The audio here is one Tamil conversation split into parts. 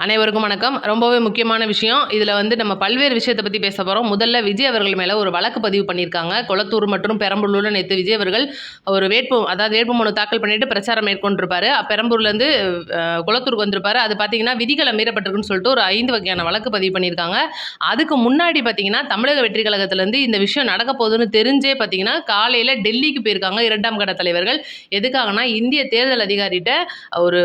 அனைவருக்கும் வணக்கம். ரொம்பவே முக்கியமான விஷயம். இதில நம்ம பல்வேறு விஷயத்த பத்தி பேச போறோம். முதல்ல விஜய் அவர்கள் மேல ஒரு வழக்கு பதிவு பண்ணியிருக்காங்க. கொளத்தூர் மற்றும் பெரம்பலூர்ல நேத்து விஜய் அவர்கள் ஒரு வேட்புமனு தாக்கல் பண்ணிட்டு பிரச்சாரம் மேற்கொண்டிருப்பாரு. பெரம்பூர்லேருந்து கொளத்தூருக்கு வந்திருப்பாரு. அது பார்த்தீங்கன்னா, விதிகள மீறப்பட்டிருக்குன்னு சொல்லிட்டு ஒரு 5 வகையான வழக்கு பதிவு பண்ணியிருக்காங்க. அதுக்கு முன்னாடி பார்த்தீங்கன்னா, தமிழக வெற்றி கழகத்திலேருந்து இந்த விஷயம் நடக்க போகுதுன்னு தெரிஞ்சே பார்த்தீங்கன்னா, காலையில டெல்லிக்கு போயிருக்காங்க 2ஆம் கட்ட தலைவர்கள். எதுக்காகன்னா, இந்திய தேர்தல் அதிகாரிட்ட ஒரு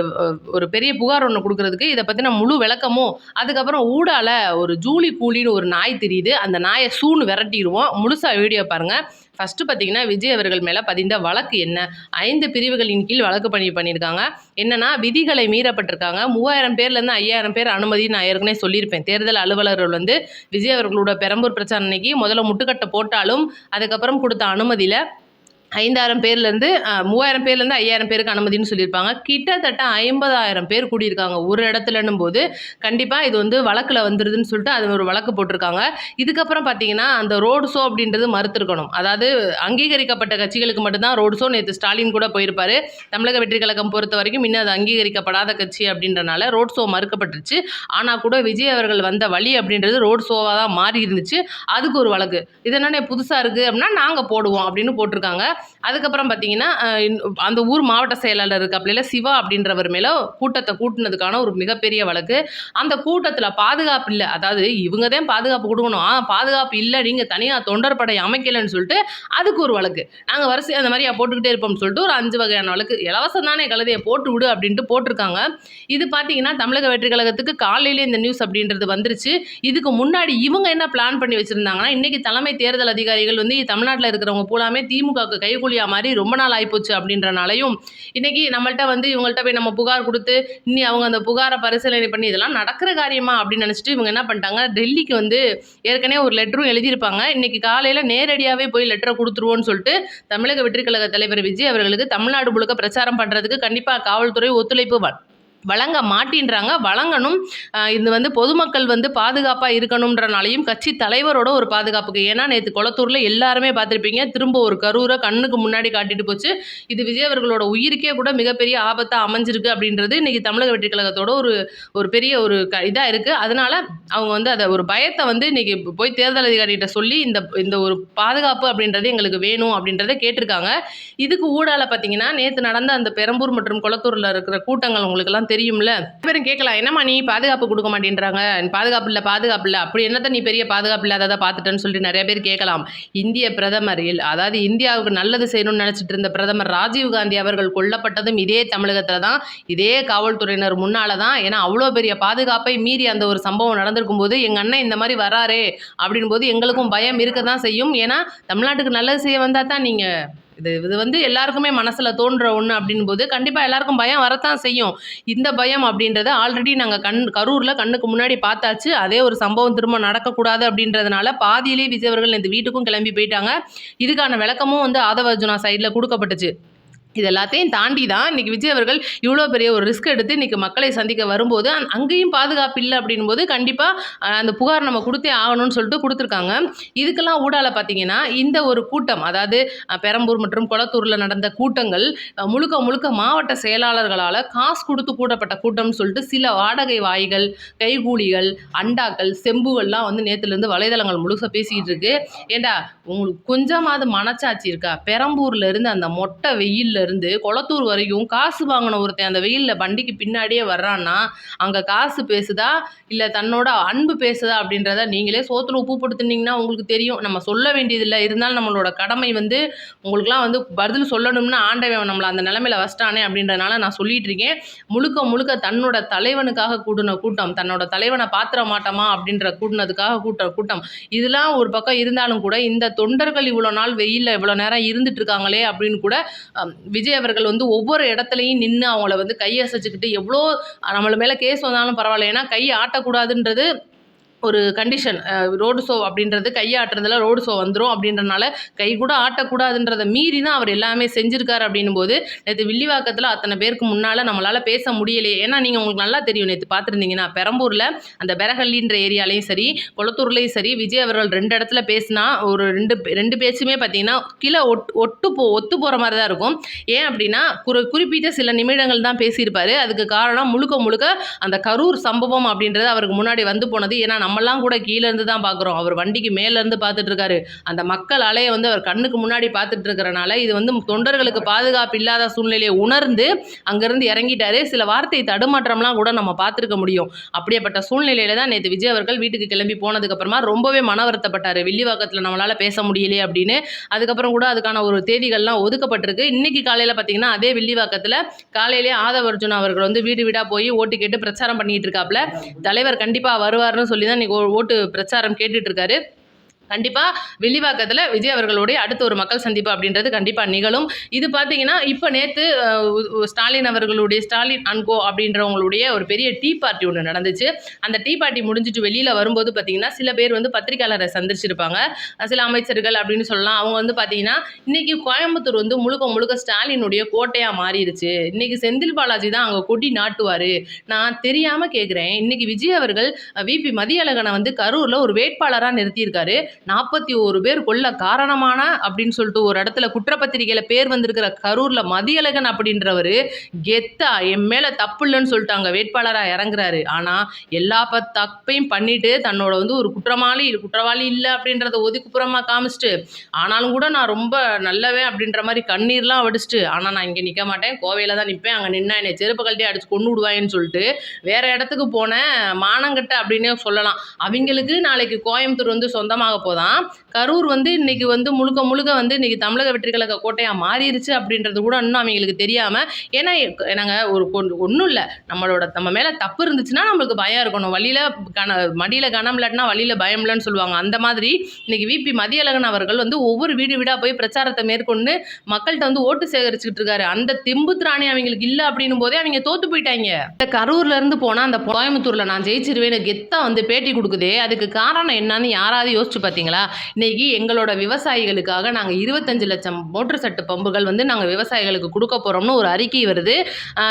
ஒரு பெரிய புகார் ஒண்ணு குடுக்குறதுக்கு இத பத்தின முழு விளக்கமும், அதுக்கப்புறம் ஊடால ஒரு ஜூலி கூலின்னு ஒரு நாய் திரியுது. அந்த நாய சூன்னு விரட்டிருவோம். முழுசா வீடியோ பாருங்க. ஃபர்ஸ்ட் பார்த்தீங்கன்னா, விஜய் அவர்கள் மேல பதிந்த வழக்கு என்ன? 5 பிரிவுகளின் கீழ் வழக்கு பதிவு பண்ணியிருக்காங்க. என்னன்னா, விதிகளை மீறப்பட்டிருக்காங்க. 3000 பேர்லேருந்து 5000 பேர் அனுமதின்னு நான் ஏற்கனவே சொல்லியிருப்பேன். தேர்தல் அலுவலர்கள் விஜய் அவர்களோட பெரம்பூர் பிரச்சாரம் அன்னைக்கு முதல்ல முட்டுக்கட்டை போட்டாலும், அதுக்கப்புறம் குடுத்த அனுமதியில 5000 பேர்லேருந்து 3000 பேர்லேருந்து 5000 பேருக்கு அனுமதின்னு சொல்லியிருப்பாங்க. கிட்டத்தட்ட 50,000 பேர் கூடியிருக்காங்க ஒரு இடத்துலன்னும் போது, கண்டிப்பா இது வழக்குல வந்துருதுன்னு சொல்லிட்டு அது ஒரு வழக்கு போட்டிருக்காங்க. இதுக்கப்புறம் பார்த்தீங்கன்னா, அந்த ரோடு ஷோ அப்படின்றது மறுத்திருக்கணும். அதாவது அங்கீகரிக்கப்பட்ட கட்சிகளுக்கு மட்டும் தான் ரோடு ஷோ. நேத்து ஸ்டாலின் கூட போயிருப்பாரு. தமிழக வெற்றி கழகம் பொறுத்த வரைக்கும் இன்னும் அது அங்கீகரிக்கப்படாத கட்சி அப்படின்றனால ரோட் ஷோ மறுக்கப்பட்டுருச்சு. ஆனா கூட விஜய் அவர்கள் வந்த வழி அப்படின்றது ரோட் ஷோவா தான் மாறி இருந்துச்சு. அதுக்கு ஒரு வழக்கு. இது என்னண்ணே புதுசா இருக்கு அப்படின்னா, நாங்க போடுவோம் அப்படின்னு போட்டிருக்காங்க. அதுக்கப்புறம் பார்த்தீங்கன்னா, அந்த ஊர் மாவட்ட செயலாளர் இருக்காப்புல சிவா அப்படின்றவர் மேல கூட்டத்தை கூட்டுனதுக்கான ஒரு மிகப்பெரிய வழக்கு. அந்த கூட்டத்தில பாதுகாப்பு இல்ல. அதாவது இவங்க தான் பாதுகாப்பு குடுக்கணும். பாதுகாப்பு இல்ல, நீங்க தனியா தொண்டர் படை அமைக்கலன்னு சொல்லிட்டு அதுக்கு ஒரு வழக்கு. நாங்க வரிசையா அந்த மாரியா போட்டுக்கிட்டே இருப்போம்னு சொல்லிட்டு ஒரு 5 வகையான வழக்கு. இலவசம் தானே கழுதைய போட்டு விடு அப்படின்ட்டு போட்டிருக்காங்க. இது பார்த்தீங்கன்னா, தமிழக வெற்றி கழகத்துக்கு காலையிலே இந்த நியூஸ் அப்படின்றது வந்துருச்சு. இதுக்கு முன்னாடி இவங்க என்ன பிளான் பண்ணி வச்சிருந்தாங்கன்னா, இன்னைக்கு தலைமை தேர்தல் அதிகாரிகள் தமிழ்நாட்டில இருக்கிறவங்க பூராமே திமுகவுக்கு கைக்கூலியா மாறி ரொம்ப நாள் ஆயிப்போச்சு அப்படின்றனாலையும், இன்னைக்கு நம்மள்ட்ட இவங்கள்ட்ட போய் நம்ம புகார் குடுத்து, இனி அவங்க அந்த புகார பரிசீலனை பண்ணி இதெல்லாம் நடக்கிற காரியமா அப்படின்னு நினைச்சிட்டு இவங்க என்ன பண்ணிட்டாங்க, டெல்லிக்கு ஏற்கனவே ஒரு லெட்டரும் எழுதியிருப்பாங்க. இன்னைக்கு காலையில நேரடியாவே போய் லெட்டர குடுத்துருவோம்னு சொல்லிட்டு, தமிழக வெற்றி கழக தலைவர் விஜய் அவர்களுக்கு தமிழ்நாடு முழுக்க பிரச்சாரம் பண்றதுக்கு கண்டிப்பா காவல்துறை ஒத்துழைப்பு வழங்க மாட்டின்றாங்க. வழங்கணும். இது பொதுமக்கள் பாதுகாப்பா இருக்கணும்ன்றனாலையும், கட்சி தலைவரோட ஒரு பாதுகாப்புக்கு. ஏன்னா, நேத்து கொளத்தூர்ல எல்லாருமே பார்த்திருப்பீங்க. திரும்ப ஒரு கரூர கண்ணுக்கு முன்னாடி காட்டிட்டு போச்சு. இது விஜய் அவர்களோட உயிருக்கே கூட மிகப்பெரிய ஆபத்தா அமைஞ்சிருக்கு அப்படின்றது இன்னைக்கு தமிழக வெற்றி கழகத்தோட ஒரு பெரிய இதா இருக்கு. அதனால அவங்க அத ஒரு பயத்த இன்னைக்கு போய் தேர்தல் அதிகாரிகிட்ட சொல்லி இந்த ஒரு பாதுகாப்பு அப்படின்றது எங்களுக்கு வேணும் அப்படின்றத கேட்டிருக்காங்க. இதுக்கு ஊடால பார்த்தீங்கன்னா, நேத்து நடந்த அந்த பெரம்பூர் மற்றும் கொளத்தூர்ல இருக்கிற கூட்டங்கள் உங்களுக்கெல்லாம் தெரியும்ல. பேரும் கேட்கலாம், என்னம்மா நீ பாதுகாப்பு கொடுக்க மாட்டேன்றாங்க, பாதுகாப்பு இல்ல அப்படி என்னத்த நீ பெரிய பாதுகாப்பு இல்லாததை பார்த்துட்டேன்னு சொல்லிட்டு நிறைய பேர் கேட்கலாம். இந்திய பிரதமர் அதாவது இந்தியாவுக்கு நல்லது செய்யணும்னு நினைச்சிட்டு இருந்த பிரதமர் ராஜீவ்காந்தி அவர்கள் கொல்லப்பட்டதும் இதே தமிழகத்துல தான், இதே காவல்துறையினர் முன்னால தான். ஏன்னா அவ்வளோ பெரிய பாதுகாப்பை மீறி அந்த ஒரு சம்பவம் நடந்திருக்கும் போது, எங்க அண்ணன் இந்த மாதிரி வராரே அப்படின் போது எங்களுக்கும் பயம் இருக்க தான் செய்யும். ஏன்னா தமிழ்நாட்டுக்கு நல்லது செய்ய வந்தா தான் நீங்க இது எல்லாருக்குமே மனசுல தோன்ற ஒண்ணு அப்படின் போது கண்டிப்பா எல்லாருக்கும் பயம் வரத்தான் செய்யும். இந்த பயம் அப்படின்றத ஆல்ரெடி நாங்க கரூர்ல கண்ணுக்கு முன்னாடி பார்த்தாச்சு. அதே ஒரு சம்பவம் திரும்ப நடக்கக்கூடாது அப்படின்றதுனால பாதியிலேயே விஜய் அவர்கள் இந்த வீட்டுக்கும் கிளம்பி போயிட்டாங்க. இதுக்கான விளக்கமும் ஆதவ அர்ஜுனா சைட்ல கொடுக்கப்பட்டுச்சு. இது எல்லாத்தையும் தாண்டி தான் இன்னைக்கு விஜய் அவர்கள் இவ்வளோ பெரிய ஒரு ரிஸ்க் எடுத்து இன்னைக்கு மக்களை சந்திக்க வரும்போது, அங்கேயும் பாதுகாப்பு இல்ல அப்படின்போது கண்டிப்பா அந்த புகார் நம்ம குடுத்தே ஆகணும்னு சொல்லிட்டு குடுத்துருக்காங்க. இதுக்கெல்லாம் ஊடால பார்த்தீங்கன்னா, இந்த ஒரு கூட்டம், அதாவது பெரம்பூர் மற்றும் கொளத்தூர்ல நடந்த கூட்டங்கள் முழுக்க முழுக்க மாவட்ட செயலாளர்களால காசு குடுத்து கூட்டப்பட்ட கூட்டம்னு சொல்லிட்டு சில வாடகை வாய்கள், கைகூலிகள், அண்டாக்கள், செம்புகள்லாம் நேத்துலேருந்து வலைதளங்கள் முழுசா பேசிக்கிட்டு இருக்கு. ஏண்டா உங்களுக்கு கொஞ்சமாவது மனச்சாட்சி இருக்கா? பெரம்பூர்ல இருந்து அந்த மொட்டை வெயில்ல இருந்து கொளத்தூர் வரைக்கும் காசு வாங்கின ஒருத்தன் அந்த வெயில்ல வண்டிக்கு பின்னாடியே வர்றான்னா, அங்க காசு பேசுதா இல்ல தன்னோட அன்பு பேசுதா அப்படின்றத நீங்களே சோத்துல உப்பு போட்டு தின்னீங்கன்னா உங்களுக்கு தெரியும். நம்ம சொல்ல வேண்டியதில்லை. இருந்தாலும் நம்மளோட கடமை உங்களுக்குலாம் பதில் சொல்லணும்னா ஆண்டவன் நம்மளை அந்த நிலைமையில வச்சிட்டானே அப்படின்றனால நான் சொல்லிட்டு இருக்கேன். முழுக்க முழுக்க தன்னோட தலைவனுக்காக கூடின கூட்டம், தன்னோட தலைவனை பாத்திர மாட்டோமா அப்படின்ற கூட்டினதுக்காக கூட்டம். இதெல்லாம் ஒரு பக்கம் இருந்தாலும் கூட இந்த தொண்டர்கள் இவ்வளோ நாள் வெயில்ல இவ்வளோ நேரம் இருந்துட்டு இருக்காங்களே அப்படின்னு கூட விஜய் அவர்கள் ஒவ்வொரு இடத்துலையும் நின்று அவங்கள கையசைச்சுக்கிட்டு எவ்வளோ நம்மள மேலே கேஸ் வந்தாலும் பரவாயில்ல, ஏன்னா கை ஆட்டக்கூடாதுன்றது ஒரு கண்டிஷன் ரோடு ஷோ அப்படின்றது கையாட்டுறதுல ரோடு ஷோ வந்துடும் அப்படின்றனால கை கூட ஆட்டக்கூடாதுன்றதை மீறி தான் அவர் எல்லாமே செஞ்சுருக்காரு அப்படின்னும் போது நேற்று வில்லிவாக்கத்தில் அத்தனை பேருக்கு முன்னால் நம்மளால் பேச முடியலையே. ஏன்னா நீங்கள் உங்களுக்கு நல்லா தெரியும், நேற்று பார்த்துருந்தீங்கன்னா பெரம்பூரில் அந்த பெரஹள்ளின்ற ஏரியாலையும் சரி கொளத்தூர்லேயும் சரி விஜய் அவர்கள் 2 இடத்துல பேசினா ஒரு ரெண்டு பேச்சுமே பார்த்தீங்கன்னா கீழே ஒத்து போகிற மாதிரி தான் இருக்கும். ஏன் அப்படின்னா குறிப்பிட்ட சில நிமிடங்கள் தான் பேசியிருப்பார். அதுக்கு காரணம் முழுக்க அந்த கரூர் சம்பவம் அப்படின்றது அவருக்கு முன்னாடி வந்து போனது. ஏன்னா நம்மலாம் கூட கீழேருந்து தான் பார்க்குறோம், அவர் வண்டிக்கு மேலேருந்து பார்த்துட்டு இருக்காரு. அந்த மக்கள் அலையை வந்து அவர் கண்ணுக்கு முன்னாடி பார்த்துட்டு இருக்கிறனால இது வந்து தொண்டர்களுக்கு பாதுகாப்பு இல்லாத சூழ்நிலையை உணர்ந்து அங்கேருந்து இறங்கிட்டாரு. சில வார்த்தை தடுமாற்றம்லாம் கூட நம்ம பார்த்துருக்க முடியும். அப்படியேப்பட்ட சூழ்நிலையில தான் நேற்று விஜய் அவர்கள் வீட்டுக்கு கிளம்பி போனதுக்கப்புறமா ரொம்பவே மன வருத்தப்பட்டார். வில்லிவாக்கத்தில் நம்மளால் பேச முடியலையே அப்படின்னு. அதுக்கப்புறம் கூட அதுக்கான ஒரு தேதிகள்லாம் ஒதுக்கப்பட்டிருக்கு. இன்னைக்கு காலையில் பார்த்தீங்கன்னா அதே வில்லிவாக்கத்தில் காலையிலே ஆதவ அர்ஜுனா அவர்கள் வந்து வீடு வீடாக போய் ஓட்டு கேட்டு பிரச்சாரம் பண்ணிட்டு இருக்காப்புல. தலைவர் கண்டிப்பாக வருவார்னு சொல்லி தான் இன்னைக்கு ஓட்டு பிரச்சாரம் கேட்டுட்டு இருக்காரு. கண்டிப்பாக வில்லிவாக்கத்தில் விஜய் அவர்களுடைய அடுத்த ஒரு மக்கள் சந்திப்பு அப்படின்றது கண்டிப்பாக நிகழும். இது பார்த்தீங்கன்னா இப்போ நேற்று ஸ்டாலின் அவர்களுடைய ஸ்டாலின் அன்கோ அப்படின்றவங்களுடைய ஒரு பெரிய டீ பார்ட்டி ஒன்று நடந்துச்சு. அந்த டீ பார்ட்டி முடிஞ்சிட்டு வெளியில் வரும்போது பார்த்தீங்கன்னா சில பேர் வந்து பத்திரிகையாளரை சந்திச்சிருப்பாங்க, சில அமைச்சர்கள் அப்படின்னு சொல்லலாம். அவங்க வந்து பார்த்தீங்கன்னா இன்றைக்கி கோயம்புத்தூர் வந்து முழுக்க ஸ்டாலினுடைய கோட்டையாக மாறிடுச்சு. இன்றைக்கி செந்தில் பாலாஜி தான் அங்கே கொடி நாட்டுவார். நான் தெரியாமல் கேட்குறேன், இன்றைக்கி விஜய் அவர்கள் விபி மதியழகனை வந்து கரூரில் ஒரு வேட்பாளராக நிறுத்தியிருக்காரு. 41 பேர் கொல்ல காரணமான அப்படின்னு சொல்லிட்டு ஒரு இடத்துல குற்றப்பத்திரிகையில பேர் வந்திருக்கிற கரூர்ல மதியழகன் அப்படின்றவர் கெத்தா என் மேல தப்பு இல்லைன்னு சொல்லிட்டாங்க வேட்பாளராக இறங்குறாரு. ஆனா எல்லா தப்பையும் பண்ணிட்டு தன்னோட வந்து ஒரு குற்றவாளி இல்லை அப்படின்றத ஒதுக்குப்புறமா காமிச்சிட்டு, ஆனாலும் கூட நான் ரொம்ப நல்லவேன் அப்படின்ற மாதிரி கண்ணீர்லாம் வடிச்சிட்டு, ஆனா நான் இங்கே நிற்க மாட்டேன், கோவையில தான் நிற்பேன், அங்கே நின்னா என்னை செருப்பு கழட்டி அடிச்சு கொண்டு விடுவாங்கன்னு சொல்லிட்டு வேற இடத்துக்கு போனேன். மானங்கட்ட அப்படின்னே சொல்லலாம். அவங்களுக்கு நாளைக்கு கோயம்புத்தூர் வந்து சொந்தமாக போதான். கரூர் வந்து இன்னைக்கு வந்து முழுக்க வந்து இன்னைக்கு தமிழக வெற்றிக்கழக கோட்டையாக மாறிடுச்சு அப்படின்றது கூட இன்னும் அவங்களுக்கு தெரியாமல். ஏன்னா நாங்கள் ஒன்றும் இல்லை, நம்ம மேலே தப்பு இருந்துச்சுன்னா நம்மளுக்கு பயம் இருக்கணும். மடியில் கனம் இல்லாட்டினா வழியில் பயம் இல்லைன்னு சொல்லுவாங்க. அந்த மாதிரி இன்னைக்கு விபி மதியழகன் அவர்கள் வந்து ஒவ்வொரு வீடாக போய் பிரச்சாரத்தை மேற்கொண்டு மக்கள்கிட்ட வந்து ஓட்டு சேகரிச்சுக்கிட்டு இருக்காரு. அந்த தெம்பு திராணி அவங்களுக்கு இல்லை அப்படின்னும் போதே அவங்க தோத்து போயிட்டாங்க. இந்த கரூர்ல இருந்து போனால் அந்த கோயம்புத்தூரில் நான் ஜெயிச்சிருவேன்னு கெத்தா வந்து பேட்டி கொடுக்குதே, அதுக்கு காரணம் என்னன்னு யாராவது யோசிச்சு பார்த்தீங்களா? இன்னைக்கு எங்களோட விவசாயிகளுக்காக நாங்கள் 25 லட்சம் மோட்டர் செட்டு பம்புகள் வந்து நாங்கள் விவசாயிகளுக்கு கொடுக்க போகிறோம்னு ஒரு அறிக்கை வருது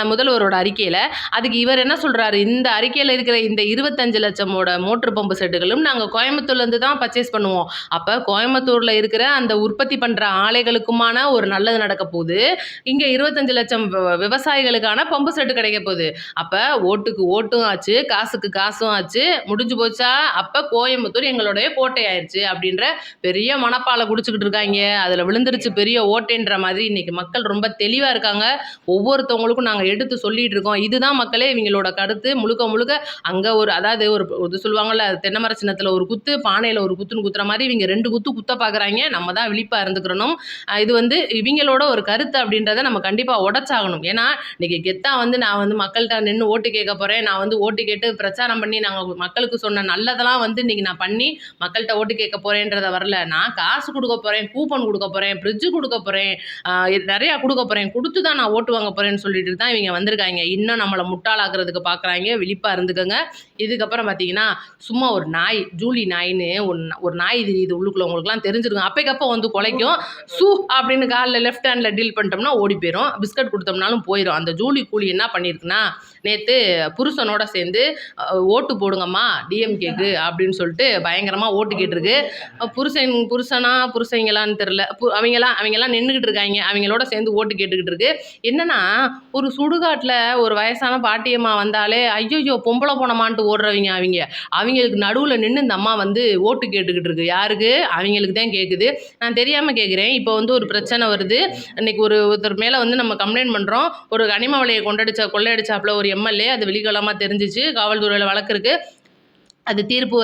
முதல்வரோட அறிக்கையில். அதுக்கு இவர் என்ன சொல்கிறாரு, இந்த அறிக்கையில் இருக்கிற இந்த 25 லட்சமோட மோட்டர் பம்பு செட்டுகளும் நாங்கள் கோயம்புத்தூர்லேருந்து தான் பர்ச்சேஸ் பண்ணுவோம். அப்போ கோயம்புத்தூரில் இருக்கிற அந்த உற்பத்தி பண்ணுற ஆலைகளுக்குமான ஒரு நல்லது நடக்க போகுது, இங்கே 25 லட்சம் விவசாயிகளுக்கான பம்பு செட்டு கிடைக்க போகுது. அப்போ ஓட்டுக்கு ஓட்டும் ஆச்சு, காசுக்கு காசும் ஆச்சு, முடிஞ்சு போச்சா? அப்போ கோயம்புத்தூர் எங்களுடைய கோட்டை ஆயிடுச்சு அப்படின்ற பெரிய மனப்பாலை குடிச்சுக்கிட்டு இருக்காங்க. அதில் விழுந்துருச்சு பெரிய ஓட்டைன்ற மாதிரி இன்னைக்கு மக்கள் ரொம்ப தெளிவாக இருக்காங்க. ஒவ்வொருத்தவங்களுக்கும் நாங்கள் எடுத்து சொல்லிட்டு இருக்கோம். இதுதான் மக்களே இவங்களோட கருத்து. முழுக்க அங்கே அதாவது இது சொல்லுவாங்கள்ல, தென்னை மர சின்னத்தில் ஒரு குத்து, பானையில் ஒரு குத்துன்னு குத்துற மாதிரி இவங்க 2 குத்த பார்க்குறாங்க. நம்ம தான் விழிப்பாக இருந்துக்கிறணும். இது வந்து இவங்களோட ஒரு கருத்து அப்படின்றத நம்ம கண்டிப்பாக உடச்சாகணும். ஏன்னா இன்னைக்கு கெத்தா வந்து நான் வந்து மக்கள்கிட்ட நின்று ஓட்டு கேட்க போகிறேன், நான் வந்து ஓட்டு கேட்டு பிரச்சாரம் பண்ணி நாங்கள் மக்களுக்கு சொன்ன நல்லதெல்லாம் வந்து இன்னைக்கு நான் பண்ணி மக்கள்கிட்ட ஓட்டு கேட்க போகிறேன்றத வரல. நான் காசு கொடுக்க போகிறேன், கூப்பன் கொடுக்க போகிறேன், ஃப்ரிட்ஜு கொடுக்க போகிறேன், நிறையா கொடுக்க போகிறேன், கொடுத்து தான் நான் ஓட்டு வாங்க போகிறேன்னு சொல்லிட்டு தான் இவங்க வந்திருக்காங்க. இன்னும் நம்மளை முட்டாளாக்குறதுக்கு பார்க்குறாங்க. விழிப்பாக இருந்துக்கோங்க. இதுக்கப்புறம் பார்த்தீங்கன்னா சும்மா ஒரு நாய், ஜூலி நாயின்னு ஒரு நாய் தெரியுது உள்ளுக்குள்ள, உங்களுக்குலாம் தெரிஞ்சிருக்கும். அப்பைக்கப்போ வந்து குலைக்கும். அப்படின்னு காலில் லெஃப்ட் ஹேண்டில் டீல் பண்ணிட்டோம்னா ஓடி போயிடும். பிஸ்கட் கொடுத்தோம்னாலும் போயிடும். அந்த ஜூலி கூலி என்ன பண்ணியிருக்குன்னா, நேற்று புருஷனோட சேர்ந்து ஓட்டு போடுங்கம்மா டிஎம்கேக்கு அப்படின்னு சொல்லிட்டு பயங்கரமாக ஓட்டு கேட்டிருக்கு. புருஷங்களான்னு தெரில, அவங்கெல்லாம் நின்றுக்கிட்டு இருக்காங்க. அவங்களோட சேர்ந்து ஓட்டு கேட்டுக்கிட்டு இருக்கு. என்னன்னா ஒரு சுடுகாட்டில் ஒரு வயசான பாட்டியம்மா வந்தாலே ஐயோ பொம்பளை போனமான்ட்டு ஓடுறவங்க அவங்களுக்கு நடுவில் நின்று இந்த அம்மா வந்து ஓட்டு கேட்டுக்கிட்டு இருக்கு. யாருக்கு? அவங்களுக்கு தான் கேட்குது. நான் தெரியாமல் கேட்குறேன். இப்போ வந்து ஒரு பிரச்சனை வருது. இன்னைக்கு ஒருத்தர் மேலே வந்து நம்ம கம்ப்ளைண்ட் பண்ணுறோம். ஒரு கனிம வலையை கொள்ளையடிச்சாப்புல ஒரு எம்எல்ஏ, அது வெளிக்கலமாக தெரிஞ்சிச்சு. காவல்துறையில் வழக்கு இருக்குது. அது தீர்ப்பு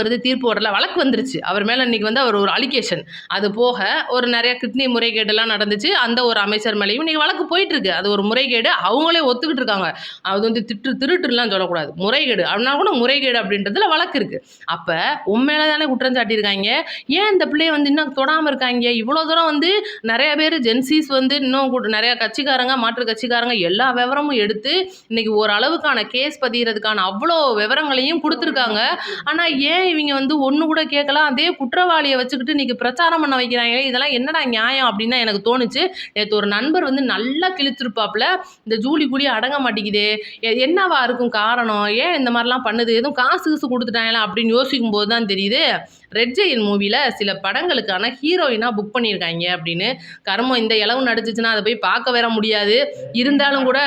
வரல, வழக்கு வந்துருச்சு அவர் மேலே. இன்றைக்கி வந்து அவர் ஒரு அலிகேஷன். அது போக ஒரு நிறைய கிட்னி முறைகேடுலாம் நடந்துச்சு. அந்த ஒரு அமைச்சர் மேலேயும் இன்றைக்கி வழக்கு போயிட்டுருக்கு. அது ஒரு முறைகேடு, அவங்களே ஒத்துக்கிட்டு இருக்காங்க. அது வந்து திருட்டுலாம் சொல்லக்கூடாது, முறைகேடு. அப்படின்னா கூட முறைகேடு அப்படின்றதுல வழக்கு இருக்குது. அப்போ உண்மையில தானே குற்றம் சாட்டியிருக்காங்க. ஏன் இந்த பிள்ளைய வந்து இன்னும் தொடாமல் இருக்காங்க? இவ்வளோ தூரம் வந்து நிறைய பேர் ஜென்சிஸ் வந்து இன்னும் நிறையா கட்சிக்காரங்க, மாற்று கட்சிக்காரங்க எல்லா விவரமும் எடுத்து இன்றைக்கி ஓரளவுக்கான கேஸ் பதிகிறதுக்கான அவ்வளோ விவரங்களையும் கொடுத்துருக்காங்க. ஆனால் ஏன் இவங்க வந்து ஒன்று கூட கேட்கலாம், அதே குற்றவாளியை வச்சுக்கிட்டு இன்றைக்கி பிரச்சாரம் பண்ண வைக்கிறாங்களே, இதெல்லாம் என்னடா நியாயம் அப்படின்னு தான் எனக்கு தோணுச்சு. நேற்று ஒரு நண்பர் வந்து நல்லா கிழிச்சிருப்பாப்புல, இந்த ஜூலி கூலி அடங்க மாட்டேங்குதே, என்னவா இருக்கும் காரணம், ஏன் இந்த மாதிரிலாம் பண்ணுது, எதுவும் காசு கீசு கொடுத்துட்டாங்களா அப்படின்னு யோசிக்கும் போது தான் தெரியுது, ரெட் ஜெயின் மூவியில் சில படங்களுக்கான ஹீரோயினாக புக் பண்ணியிருக்காங்க அப்படின்னு. கர்மம் இந்த இளவு நடிச்சிச்சுன்னா அதை போய் பார்க்க வேற முடியாது. இருந்தாலும் கூட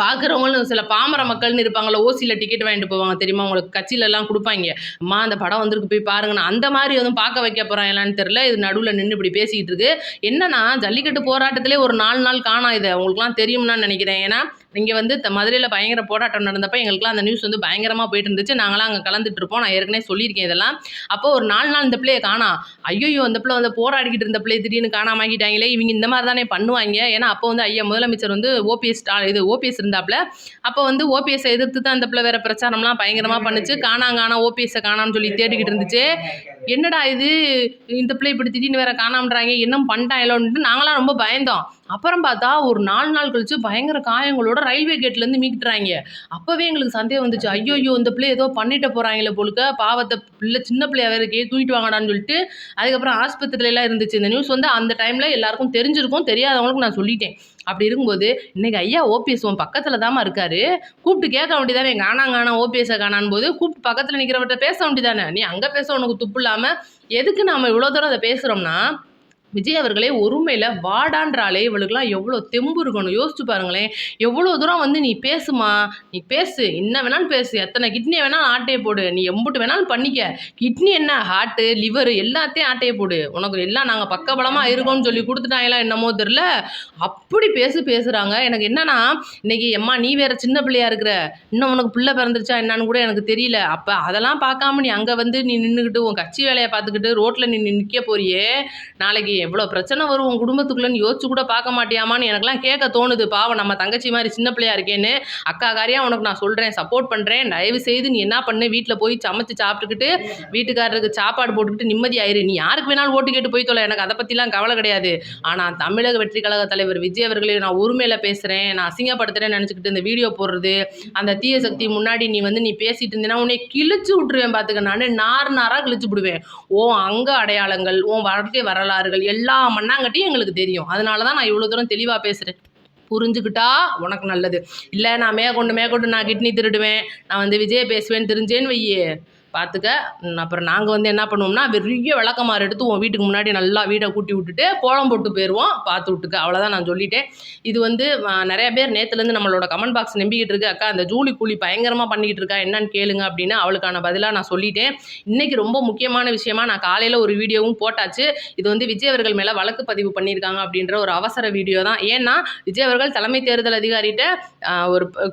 பார்க்குறவங்களும் சில பாமர மக்கள்னு இருப்பாங்கள்ல, ஓசியில் டிக்கெட் வாங்கிட்டு போவாங்க தெரியுமா, உங்களுக்கு கட்சியிலலாம் கொடுப்பாங்க, அம்மா அந்த படம் வந்திருக்கு போய் பாருங்கண்ணா. அந்த மாதிரி எதுவும் பார்க்க வைக்க போகிறாங்களான்னு தெரில. இது நடுவில் நின்று இப்படி பேசிக்கிட்டு இருக்கு. என்னன்னா ஜல்லிக்கட்டு போராட்டத்திலே ஒரு 4 நாள் காணோம். இதை உங்களுக்குலாம் தெரியும்னு நினைக்கிறேன். ஏன்னா இங்கே வந்து மதுரையில் பயங்கர போராட்டம் நடந்தப்போ எங்களுக்குலாம் அந்த நியூஸ் வந்து பயங்கரமாக போயிட்டு இருந்துச்சு. நாங்களாம் அங்கே கலந்துட்டு இருப்போம். நான் ஏற்கனவே சொல்லியிருக்கேன் இதெல்லாம். அப்போ ஒரு 4 நாள் இந்த பிள்ளையை காணோம். ஐயோ அந்த பிள்ளை வந்து போராடிக்கிட்டு இருந்த பிள்ளையை திடீர்னு காணாமாக்கிட்டாங்களே, இவங்க இந்த மாதிரி தானே பண்ணுவாங்க. ஏன்னா அப்போ வந்து ஐயா முதலமைச்சர் வந்து ஓபிஎஸ் இருந்தாப்புல. அப்போ வந்து ஓபிஎஸ்ஸை எதிர்த்து தான் அந்த பிள்ளை வேற பிரச்சாரம்லாம் பயங்கரமாக பண்ணுச்சு. காணா ஓபிஎஸ்ஸை காணான்னு சொல்லி தேடிக்கிட்டு இருந்துச்சு. என்னடா இது இந்த பிள்ளை இப்படி திடீர்னு வேற காணாமன்றாங்க, என்ன பண்ணிட்டாங்களோன்ட்டு நாங்களாம் ரொம்ப பயந்தோம். அப்புறம் பார்த்தா ஒரு 4 நாள் கழிச்சு பயங்கர காயங்களோட ரயில்வே கேட்லேருந்து மீட்டுறாங்க. அப்போவே எங்களுக்கு சந்தேகம் வந்துச்சு, ஐயோ இந்த பிள்ளை ஏதோ பண்ணிட்டு போகிறாங்களே போலுக்க, பாவத்தை பிள்ளை சின்ன பிள்ளையா வேற தூக்கிட்டு வாங்கடான்னு சொல்லிட்டு அதுக்கப்புறம் ஆஸ்பத்திரியிலாம் இருந்துச்சு. இந்த நியூஸ் வந்து அந்த டைமில் எல்லாருக்கும் தெரிஞ்சிருக்கும், தெரியாதவங்களுக்கு நான் சொல்லிட்டேன். அப்படி இருக்கும்போது இன்னைக்கு ஐயா ஓபிஎஸ் உன் பக்கத்தில் தாம்மா இருக்காரு, கூப்பிட்டு கேட்க வேண்டியதானே, காணா ஓபிஎஸ்ஸை காணான்னு போது கூப்பிட்டு பக்கத்தில் நிற்கிறவர்கிட்ட பேச வேண்டியதானே. நீ அங்கே பேச உனக்கு துப்பு இல்லாமல் எதுக்கு நாம் இவ்வளோ தூரம் அதை பேசுகிறோம்னா, விஜய் அவர்களே ஒருமையில் வாடான்றாலே இவளுக்குலாம் எவ்வளோ தெம்பு இருக்கணும் யோசிச்சு பாருங்களேன். எவ்வளோ தூரம் வந்து நீ பேசுமா, நீ பேசு, என்ன வேணாலும் பேசு, எத்தனை கிட்னியை வேணாலும் ஆட்டையை போடு, நீ எம்புட்டு வேணாலும் பண்ணிக்க, கிட்னி என்ன ஹார்ட்டு லிவரு எல்லாத்தையும் ஆட்டையை போடு, உனக்கு எல்லாம் நாங்கள் பக்கபலமாக இருக்கோம்னு சொல்லி கொடுத்துட்டாங்களா என்னமோ தெரில, அப்படி பேசுகிறாங்க. எனக்கு என்னன்னா இன்னைக்கு எம்மா நீ வேற சின்ன பிள்ளையா இருக்கிற, இன்னும் உனக்கு பிள்ளை பிறந்துருச்சா என்னன்னு கூட எனக்கு தெரியல. அப்போ அதெல்லாம் பார்க்காம நீ அங்கே வந்து நீ நின்றுக்கிட்டு உன் கட்சி வேலையை பார்த்துக்கிட்டு ரோட்டில் நீ நிற்க போறியே, நாளைக்கு எவ்வளோ பிரச்சனை வரும் உன் குடும்பத்துக்குள்ளேன்னு யோசிச்சு கூட பார்க்க மாட்டியாமான்னு எனக்குலாம் கேட்க தோணுது. பாவம் நம்ம தங்கச்சி மாதிரி சின்ன பிள்ளையா இருக்கேன்னு. அக்கா காரியாக உனக்கு நான் சொல்கிறேன், சப்போர்ட் பண்ணுறேன். தயவு செய்து நீ என்ன பண்ணு, வீட்டில் போய் சமைச்சு சாப்பிட்டுக்கிட்டு வீட்டுக்காரருக்கு சாப்பாடு போட்டுக்கிட்டு நிம்மதியாயிரு. நீ யாருக்கு வேணாலும் ஓட்டு கேட்டு போய் தொலை, எனக்கு அதை பற்றிலாம் கவலை கிடையாது. ஆனால் தமிழக வெற்றி கழக தலைவர் விஜய் அவர்களே நான் உரிமையில் பேசுகிறேன், நான் அசிங்கப்படுத்துகிறேன்னு நினச்சிக்கிட்டு இந்த வீடியோ போடுறது, அந்த தீய சக்தி முன்னாடி நீ பேசிட்டு இருந்தீங்கன்னா உன்னை கிழிச்சு விட்டுருவேன். பார்த்துக்க, நான் நாராக கிழிச்சு விடுவேன். அங்கே அடையாளங்கள், வாழ்க்கை வரலாறுகள் எல்லா மண்ணாங்கட்டியும் எங்களுக்கு தெரியும். அதனால தான் நான் இவ்வளோ தூரம் தெளிவாக பேசுகிறேன். புரிஞ்சுக்கிட்டா உனக்கு நல்லது. இல்லை நான் மேற்கொண்டு நான் கிட்னி திருடுவேன், நான் வந்து விஜயை பேசுவேன்னு தெரிஞ்சேன்னு வையே பார்த்துக்க. அப்புறம் நாங்கள் வந்து என்ன பண்ணுவோம்னா பெரிய விளக்கமாறு எடுத்து உன் வீட்டுக்கு முன்னாடி நல்லா வீடை கூட்டி விட்டுட்டு கோலம் போட்டு போயிடுவோம், பார்த்து விட்டுக்க. அவ்வளோதான் நான் சொல்லிட்டேன். இது வந்து நிறைய பேர் நேற்றுலேருந்து நம்மளோட கமெண்ட் பாக்ஸ் நம்பிக்கிட்டு இருக்கு, அக்கா அந்த ஜூலி கூலி பயங்கரமாக பண்ணிக்கிட்டு இருக்கா என்னன்னு கேளுங்க அப்படின்னு. அவளுக்கான பதிலாக நான் சொல்லிட்டேன். இன்றைக்கி ரொம்ப முக்கியமான விஷயமா நான் காலையில் ஒரு வீடியோவும் போட்டாச்சு. இது வந்து விஜய் அவர்கள் மேலே வழக்கு பதிவு பண்ணியிருக்காங்க அப்படின்ற ஒரு அவசர வீடியோ தான். ஏன்னா விஜய் அவர்கள் தலைமை தேர்தல் அதிகாரிகிட்ட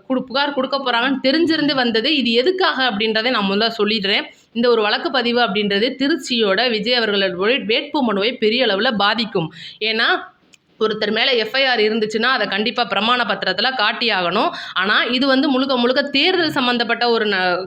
ஒரு புகார் கொடுக்க போகிறாங்கன்னு தெரிஞ்சிருந்து வந்தது. இது எதுக்காக அப்படின்றதை நான் முதல்ல சொல்லிடுறேன். இந்த ஒரு வழக்கு பதிவு அப்படின்றது திருச்சியோட விஜய் அவர்களோட வேட்பு மனுவை பெரிய அளவில் பாதிக்கும். ஏன்னா ஒருத்தர் மேலே எஃப்ஐஆர் இருந்துச்சுன்னா அதை கண்டிப்பாக பிரமாண பத்திரத்தில் காட்டி ஆகணும். ஆனால் இது வந்து முழுக்க தேர்தல் சம்மந்தப்பட்ட ஒரு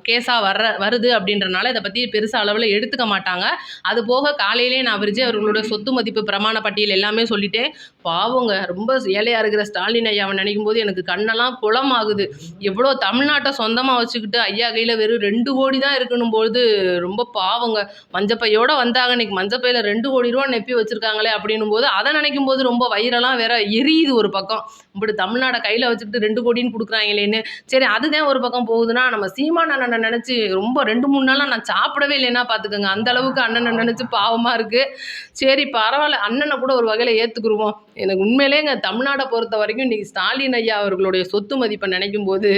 கேஸாக வருது அப்படின்றனால இதை பற்றி பெருசாக அளவில் எடுத்துக்க மாட்டாங்க. அது போக காலையிலே நான் விஜய் அவர்களோட சொத்து மதிப்பு பிரமாண பட்டியல் எல்லாமே சொல்லிட்டேன். பாவங்க ரொம்ப ஏழையாக இருக்கிற ஸ்டாலின் ஐயாவை நினைக்கும் போது எனக்கு கண்ணெல்லாம் குளமாகுது. எவ்வளோ தமிழ்நாட்டை சொந்தமாக வச்சுக்கிட்டு ஐயா கையில் வெறும் 2 கோடி தான் இருக்கணும் போது ரொம்ப பாவங்க. மஞ்சப்பையோடு வந்தாங்க, இன்னைக்கு மஞ்சப்பையில் 2 கோடி ரூபா நெப்பி வச்சுருக்காங்களே அப்படின்னும் போது அதை நினைக்கும் போது ரொம்ப வயிறெல்லாம் வேற எரியுது. ஒரு பக்கம் இப்படி தமிழ்நாடை கையில் வச்சுக்கிட்டு 2 கோடின்னு கொடுக்குறாங்களேன்னு. சரி அதுதான் ஒரு பக்கம் போகுதுன்னா, நம்ம சீமான் அண்ணனை நினச்சி ரொம்ப 2-3 நாளாக நான் சாப்பிடவே இல்லைன்னா பார்த்துக்கோங்க. அந்த அளவுக்கு அண்ணனை நினச்சி பாவமாக இருக்குது. சரி பரவாயில்ல, அண்ணனை கூட ஒரு வகையில் ஏற்றுக்குருவோம். எனக்கு உண்மையிலேங்க தமிழ்நாடை பொறுத்த வரைக்கும் இன்றைக்கி ஸ்டாலின் ஐயா அவர்களுடைய சொத்து மதிப்பை நினைக்கும் போது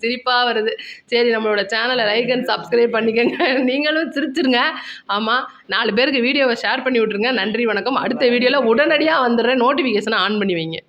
சிரிப்பாக வருது. சரி நம்மளோட சேனலை லைக் அண்ட் சப்ஸ்கிரைப் பண்ணிக்கோங்க, நீங்களும் சிரிச்சிருங்க. ஆமாம் 4 பேருக்கு வீடியோவை ஷேர் பண்ணி விட்ருங்க. நன்றி வணக்கம். அடுத்த வீடியோவில் உடனடியாக வந்துடுறேன், நோட்டிஃபிகேஷனை ஆன் பண்ணி வைங்க.